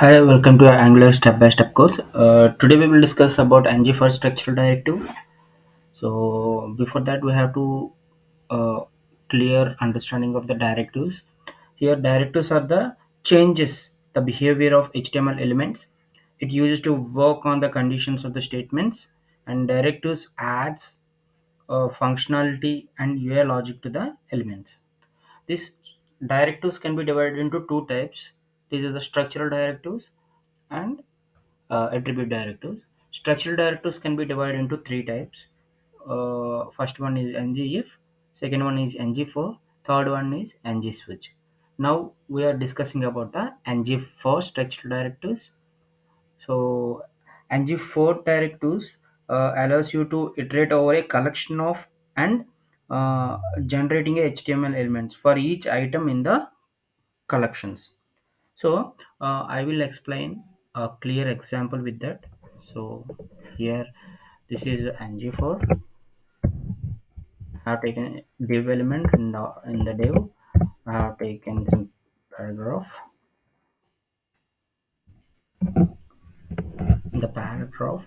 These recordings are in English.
Hi, welcome to our Angular Step by Step course. Today we will discuss about NgFor structural directive. So before that, we have to clear understanding of the directives. Here, directives are the changes the behavior of HTML elements. It uses to work on the conditions of the statements, and directives adds functionality and UI logic to the elements. These directives can be divided into two types. These are the structural directives and attribute directives. Structural directives can be divided into three types. First one is ngIf, second one is ngFor, third one is ngSwitch. Now we are discussing about the ngFor structural directives. So NgFor directives allows you to iterate over a collection of and generating a HTML elements for each item in the collections. So I will explain a clear example with that. So here this is NgFor. I have taken div element in the div. I have taken some paragraph. In the paragraph,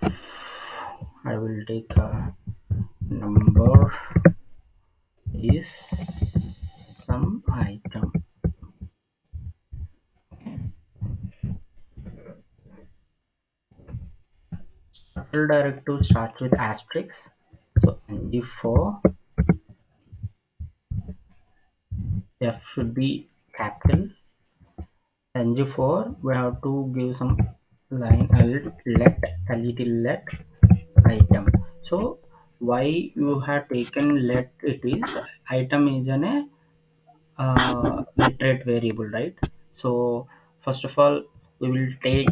I will take a number is some item. Structural directive starts with asterisk. So NG4 F should be capital. NG4 we have to give some line let item. So why you have taken let it is item is an literate variable, right? So first of all we will take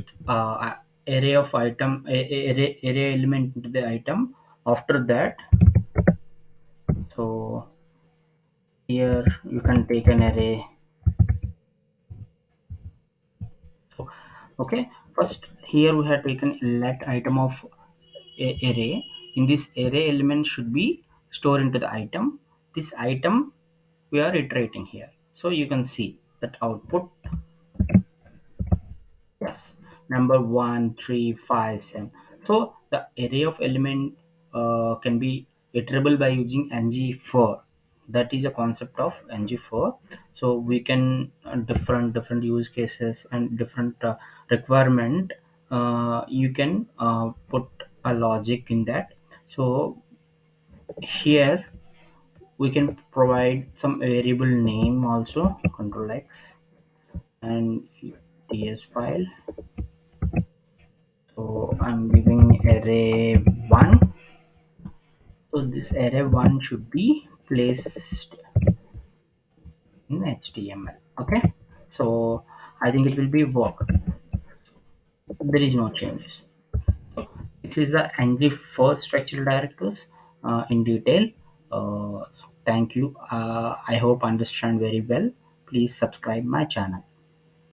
array of item array element into the item. After that, so here you can take an array. So okay, first here we have taken let item of array. In this array element should be stored into the item. This item we are iterating here, so you can see that output. Yes, number 1 3 5 7. So the array of element can be iterable by using NgFor. That is a concept of NgFor. So we can different use cases and different requirement. You can put a logic in that. So here we can provide some variable name also. Control X and ts file. So I'm giving array 1. So this array 1 should be placed in HTML. Okay. So I think it will be work. There is no changes. This is the NG4 structural directives in detail. So thank you. I hope understand very well. Please subscribe my channel.